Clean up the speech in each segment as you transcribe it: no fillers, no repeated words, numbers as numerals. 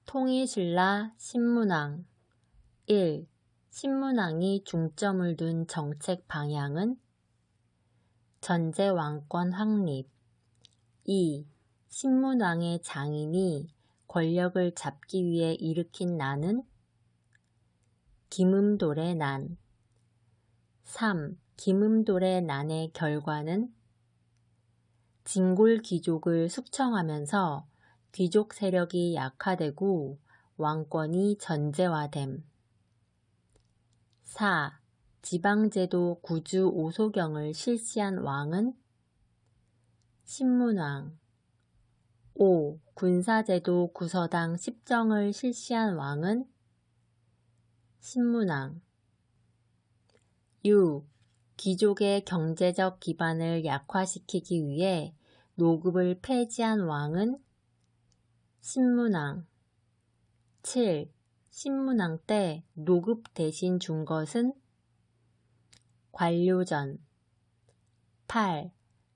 통일신라 신문왕 1. 신문왕이 중점을 둔 정책 방향은 전제 왕권 확립 2. 신문왕의 장인이 권력을 잡기 위해 일으킨 난은 김음돌의 난 3. 김음돌의 난의 결과는 진골 귀족을 숙청하면서 귀족 세력이 약화되고 왕권이 전제화됨. 4. 지방제도 구주 오소경을 실시한 왕은 신문왕 5. 군사제도 구서당 10정을 실시한 왕은 신문왕 6. 귀족의 경제적 기반을 약화시키기 위해 노급을 폐지한 왕은 신문왕 7. 신문왕 때 노급 대신 준 것은 관료전 8.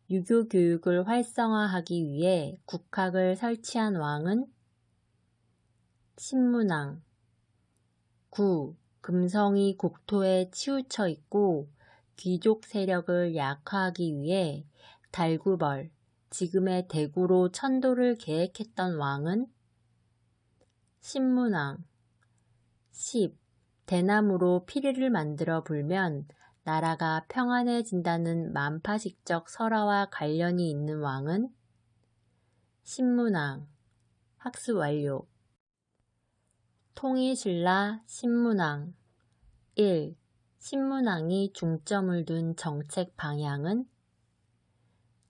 유교 교육을 활성화하기 위해 국학을 설치한 왕은 신문왕 9. 금성이 국토에 치우쳐 있고 귀족 세력을 약화하기 위해 달구벌, 지금의 대구로 천도를 계획했던 왕은 신문왕 10. 대나무로 피리를 만들어 불면 나라가 평안해진다는 만파식적 설화와 관련이 있는 왕은 신문왕. 학습 완료. 통일신라 신문왕 1. 신문왕이 중점을 둔 정책 방향은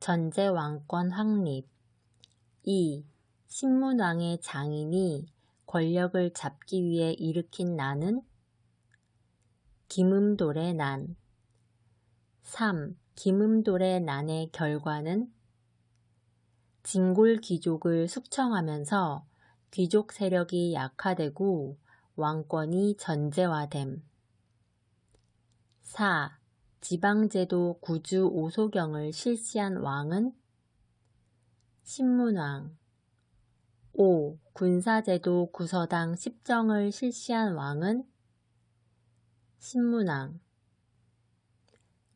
전제 왕권 확립 2. 신문왕의 장인이 권력을 잡기 위해 일으킨 난은 김음돌의 난 3. 김음돌의 난의 결과는 진골 귀족을 숙청하면서 귀족 세력이 약화되고 왕권이 전제화됨. 4. 지방제도 구주 오소경을 실시한 왕은 신문왕 5. 군사제도 구서당 10정을 실시한 왕은 신문왕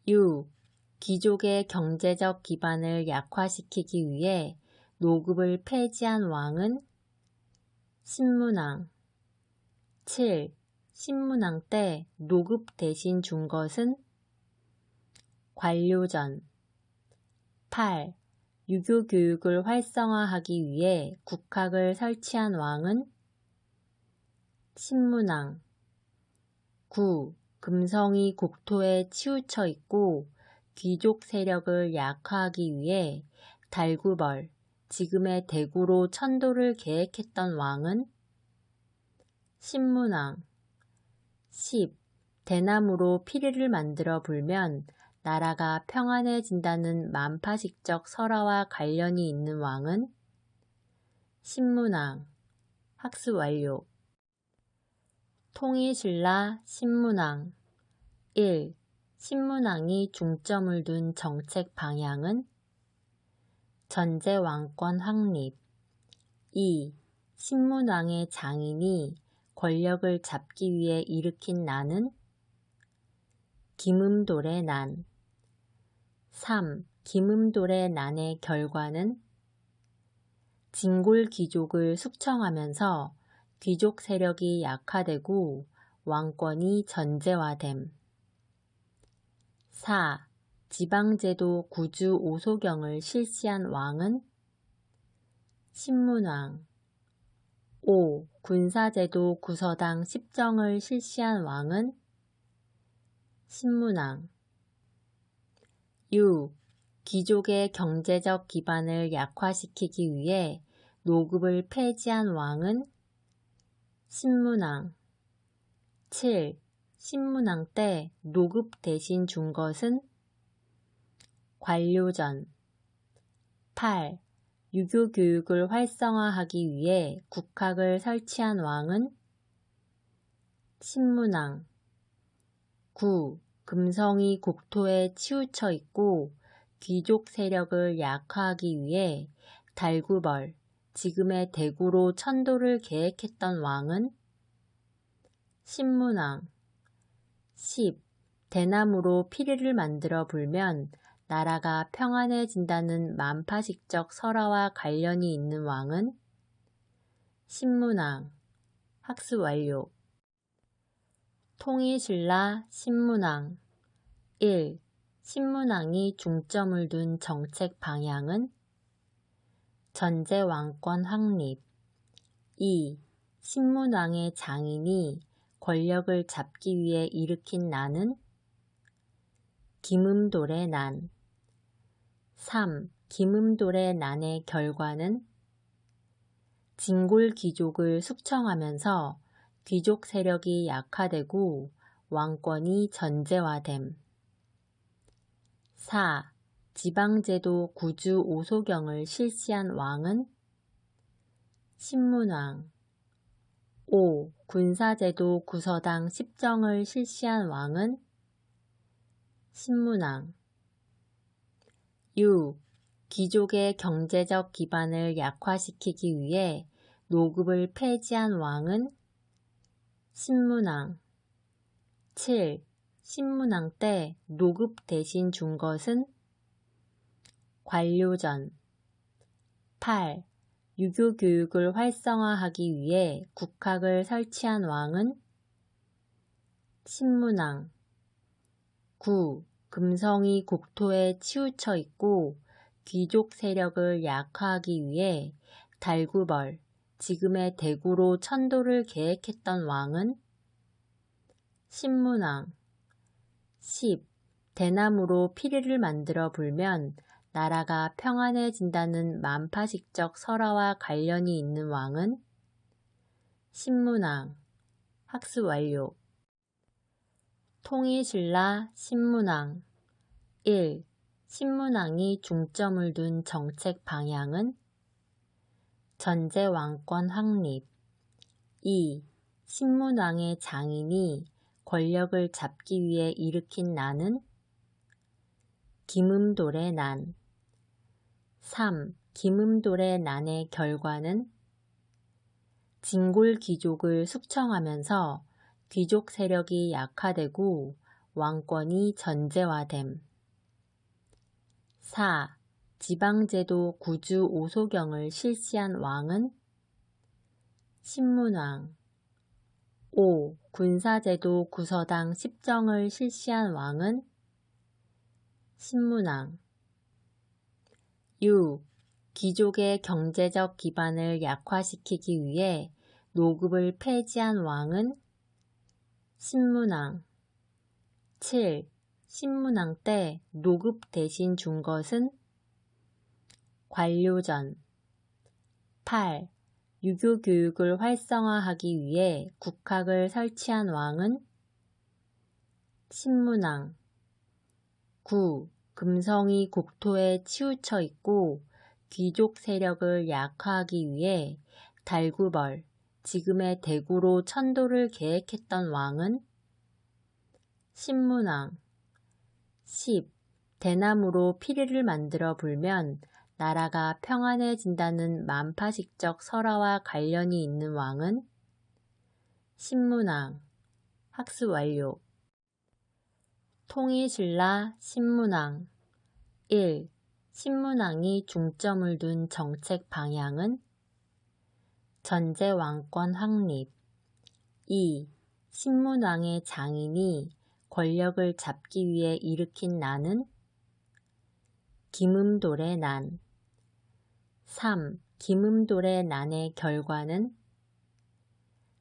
6. 귀족의 경제적 기반을 약화시키기 위해 노급을 폐지한 왕은 신문왕 7. 신문왕 때 노급 대신 준 것은 관료전 8. 유교 교육을 활성화하기 위해 국학을 설치한 왕은 신문왕 9. 금성이 국토에 치우쳐 있고 귀족 세력을 약화하기 위해 달구벌, 지금의 대구로 천도를 계획했던 왕은 신문왕 10. 대나무로 피리를 만들어 불면 나라가 평안해진다는 만파식적 설화와 관련이 있는 왕은 신문왕. 학습 완료. 통일신라 신문왕 1. 신문왕이 중점을 둔 정책 방향은 전제 왕권 확립 2. 신문왕의 장인이 권력을 잡기 위해 일으킨 난은 김음돌의 난 3. 김음돌의 난의 결과는 진골 귀족을 숙청하면서 귀족 세력이 약화되고 왕권이 전제화됨. 4. 지방제도 구주 오소경을 실시한 왕은 신문왕 5. 군사제도 구서당 10정을 실시한 왕은 신문왕 6. 귀족의 경제적 기반을 약화시키기 위해 노급을 폐지한 왕은 신문왕 7. 신문왕 때 노급 대신 준 것은 관료전 8. 유교 교육을 활성화하기 위해 국학을 설치한 왕은 신문왕 9. 금성이 국토에 치우쳐 있고 귀족 세력을 약화하기 위해 달구벌, 지금의 대구로 천도를 계획했던 왕은? 신문왕. 10. 대나무로 피리를 만들어 불면 나라가 평안해진다는 만파식적 설화와 관련이 있는 왕은? 신문왕. 학습 완료. 통일신라 신문왕. 1. 신문왕이 중점을 둔 정책 방향은? 전제 왕권 확립. 2. 신문왕의 장인이 권력을 잡기 위해 일으킨 난은? 김음돌의 난. 3. 김음돌의 난의 결과는? 진골귀족을 숙청하면서 귀족 세력이 약화되고 왕권이 전제화됨. 4. 지방제도 구주 오소경을 실시한 왕은? 신문왕. 5. 군사제도 구서당 10정을 실시한 왕은? 신문왕. 6. 귀족의 경제적 기반을 약화시키기 위해 노급을 폐지한 왕은? 신문왕. 7. 신문왕 때 노급 대신 준 것은? 관료전. 8. 유교 교육을 활성화하기 위해 국학을 설치한 왕은? 신문왕. 9. 금성이 국토에 치우쳐 있고 귀족 세력을 약화하기 위해 달구벌, 지금의 대구로 천도를 계획했던 왕은? 신문왕. 10. 대나무로 피리를 만들어 불면 나라가 평안해진다는 만파식적 설화와 관련이 있는 왕은? 신문왕. 학습 완료. 통일신라 신문왕. 1. 신문왕이 중점을 둔 정책 방향은? 전제 왕권 확립. 2. 신문왕의 장인이 권력을 잡기 위해 일으킨 난은? 김음돌의 난. 3. 김음돌의 난의 결과는? 진골귀족을 숙청하면서 귀족 세력이 약화되고 왕권이 전제화됨. 4. 지방제도 구주 오소경을 실시한 왕은? 신문왕. 5. 군사제도 구서당 10정을 실시한 왕은? 신문왕. 6. 귀족의 경제적 기반을 약화시키기 위해 노급을 폐지한 왕은? 신문왕. 7. 신문왕 때 노급 대신 준 것은? 관료전. 8. 유교 교육을 활성화하기 위해 국학을 설치한 왕은? 신문왕. 9. 금성이 국토에 치우쳐 있고 귀족 세력을 약화하기 위해 달구벌, 지금의 대구로 천도를 계획했던 왕은? 신문왕. 10. 대나무로 피리를 만들어 불면 나라가 평안해진다는 만파식적 설화와 관련이 있는 왕은? 신문왕. 학습 완료. 통일신라 신문왕. 1. 신문왕이 중점을 둔 정책 방향은? 전제 왕권 확립. 2. 신문왕의 장인이 권력을 잡기 위해 일으킨 난은? 김음돌의 난. 3. 김음돌의 난의 결과는?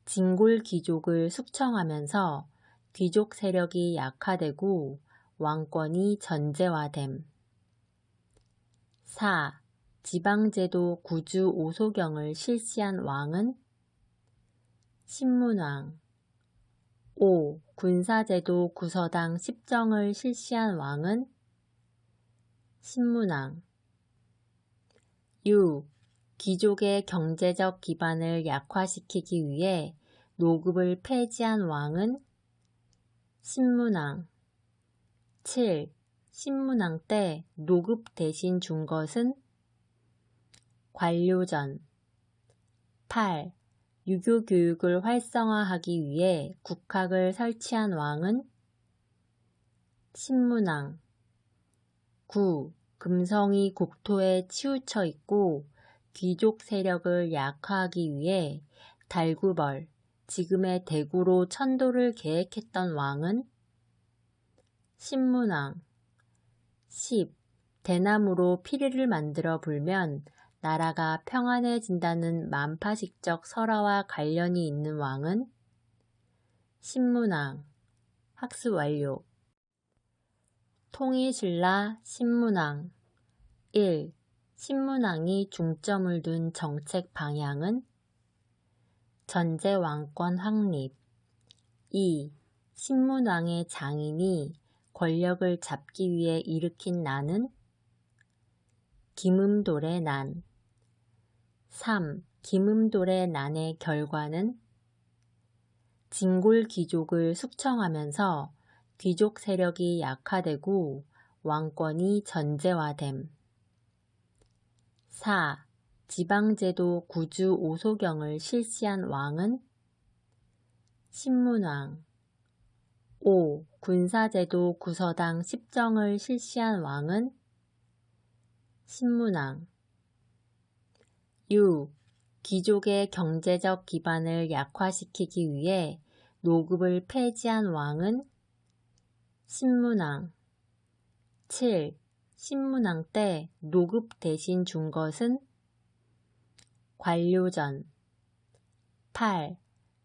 진골귀족을 숙청하면서 귀족 세력이 약화되고 왕권이 전제화됨. 4. 지방제도 구주 오소경을 실시한 왕은? 신문왕. 5. 군사제도 구서당 10정을 실시한 왕은? 신문왕. 6. 귀족의 경제적 기반을 약화시키기 위해 노급을 폐지한 왕은? 신문왕. 7. 신문왕 때 노급 대신 준 것은? 관료전. 8. 유교 교육을 활성화하기 위해 국학을 설치한 왕은? 신문왕. 9. 금성이 국토에 치우쳐 있고 귀족 세력을 약화하기 위해 달구벌, 지금의 대구로 천도를 계획했던 왕은? 신문왕. 10. 대나무로 피리를 만들어 불면 나라가 평안해진다는 만파식적 설화와 관련이 있는 왕은? 신문왕. 학습 완료. 통일신라 신문왕. 1. 신문왕이 중점을 둔 정책 방향은? 전제 왕권 확립. 2. 신문왕의 장인이 권력을 잡기 위해 일으킨 난은? 김음돌의 난. 3. 김음돌의 난의 결과는? 진골 귀족을 숙청하면서 귀족 세력이 약화되고 왕권이 전제화됨. 4. 지방제도 구주 오소경을 실시한 왕은? 신문왕. 5. 군사제도 구서당 10정을 실시한 왕은? 신문왕. 6. 귀족의 경제적 기반을 약화시키기 위해 노급을 폐지한 왕은? 신문왕. 7. 신문왕 때 노급 대신 준 것은? 관료전. 8.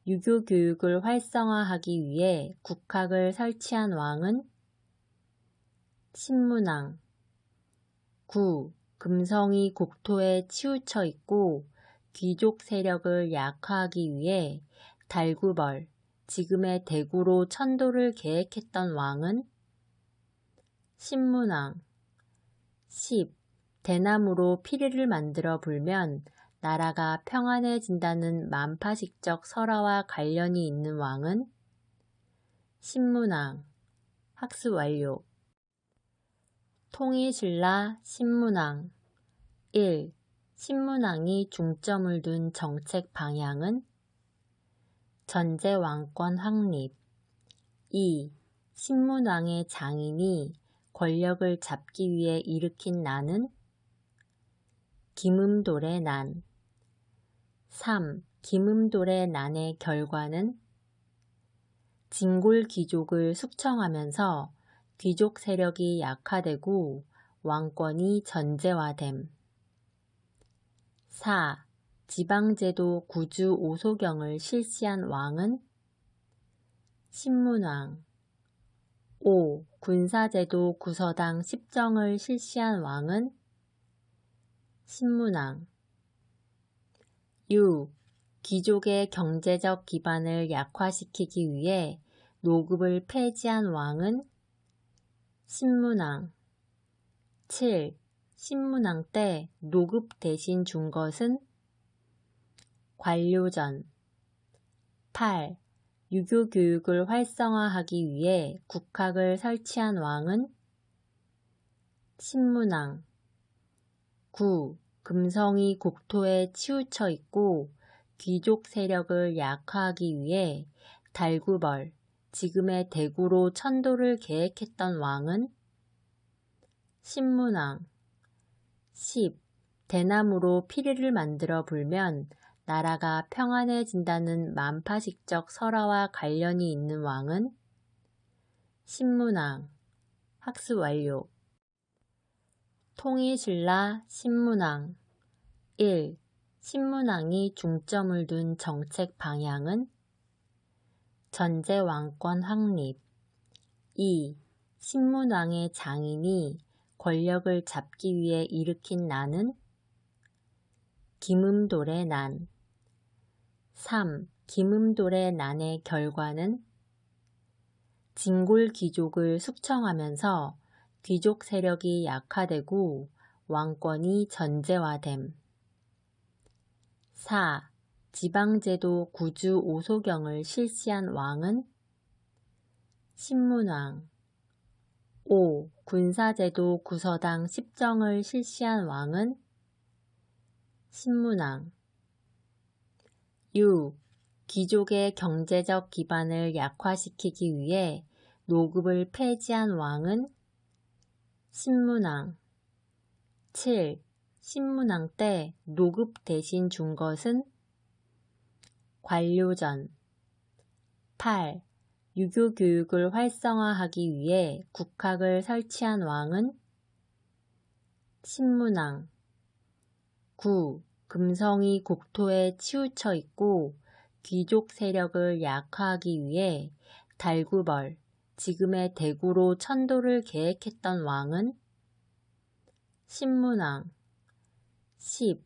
유교 교육을 활성화하기 위해 국학을 설치한 왕은? 신문왕. 9. 금성이 국토에 치우쳐 있고 귀족 세력을 약화하기 위해 달구벌, 지금의 대구로 천도를 계획했던 왕은? 신문왕. 10. 대나무로 피리를 만들어 불면 나라가 평안해진다는 만파식적 설화와 관련이 있는 왕은? 신문왕. 학습 완료. 통일신라 신문왕. 1. 신문왕이 중점을 둔 정책 방향은? 전제 왕권 확립. 2. 신문왕의 장인이 권력을 잡기 위해 일으킨 난은? 김음돌의 난. 3. 김음돌의 난의 결과는? 진골 귀족을 숙청하면서 귀족 세력이 약화되고 왕권이 전제화됨. 4. 지방제도 구주 오소경을 실시한 왕은? 신문왕. 5. 군사제도 구서당 10정을 실시한 왕은? 신문왕. 6. 귀족의 경제적 기반을 약화시키기 위해 노급을 폐지한 왕은? 신문왕. 7. 신문왕 때 노급 대신 준 것은? 관료전. 8. 유교 교육을 활성화하기 위해 국학을 설치한 왕은? 신문왕. 9. 금성이 국토에 치우쳐 있고 귀족 세력을 약화하기 위해 달구벌, 지금의 대구로 천도를 계획했던 왕은? 신문왕. 10. 대나무로 피리를 만들어 불면 나라가 평안해진다는 만파식적 설화와 관련이 있는 왕은? 신문왕. 학습 완료. 통일신라 신문왕. 1. 신문왕이 중점을 둔 정책 방향은? 전제 왕권 확립. 2. 신문왕의 장인이 권력을 잡기 위해 일으킨 난은? 김음돌의 난. 3. 김음돌의 난의 결과는? 진골 귀족을 숙청하면서 귀족 세력이 약화되고 왕권이 전제화됨. 4. 지방제도 구주 오소경을 실시한 왕은? 신문왕. 5. 군사제도 구서당 10정을 실시한 왕은? 신문왕. 6. 귀족의 경제적 기반을 약화시키기 위해 노급을 폐지한 왕은 신문왕. 7. 신문왕 때 노급 대신 준 것은 관료전. 8. 유교 교육을 활성화하기 위해 국학을 설치한 왕은 신문왕. 9. 금성이 국토에 치우쳐 있고 귀족 세력을 약화하기 위해 달구벌, 지금의 대구로 천도를 계획했던 왕은 신문왕. 10.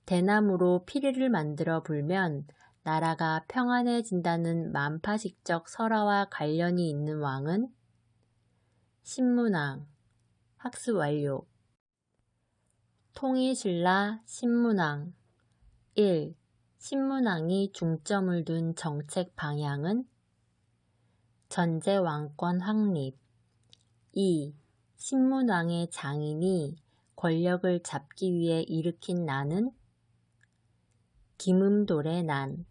대나무로 피리를 만들어 불면 나라가 평안해진다는 만파식적 설화와 관련이 있는 왕은 신문왕. 학습 완료. 통일신라 신문왕. 1. 신문왕이 중점을 둔 정책 방향은 전제왕권 확립. 2. 신문왕의 장인이 권력을 잡기 위해 일으킨 난은 김음돌의 난.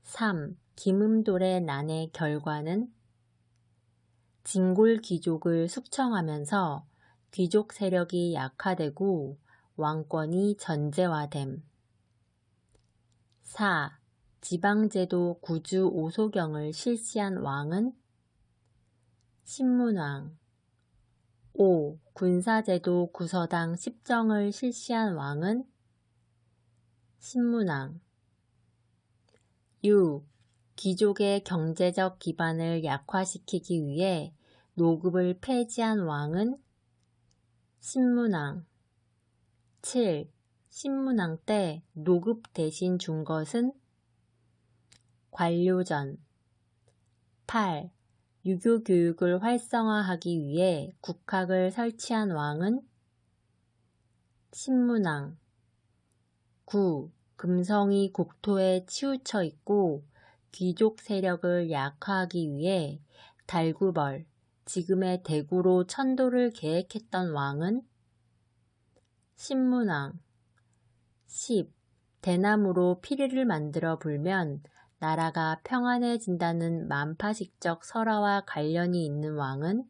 3. 김음돌의 난의 결과는 진골 귀족을 숙청하면서 귀족 세력이 약화되고 왕권이 전제화됨. 4. 지방제도 구주 오소경을 실시한 왕은 신문왕. 5. 군사제도 구서당 10정을 실시한 왕은 신문왕. 6. 귀족의 경제적 기반을 약화시키기 위해 노급을 폐지한 왕은 신문왕. 7. 신문왕 때 노급 대신 준 것은 관료전. 8. 유교 교육을 활성화하기 위해 국학을 설치한 왕은 신문왕. 9. 금성이 국토에 치우쳐 있고 귀족 세력을 약화하기 위해 달구벌, 지금의 대구로 천도를 계획했던 왕은 신문왕. 10. 대나무로 피리를 만들어 불면 나라가 평안해진다는 만파식적 설화와 관련이 있는 왕은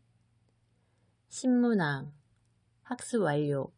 신문왕. 학습 완료.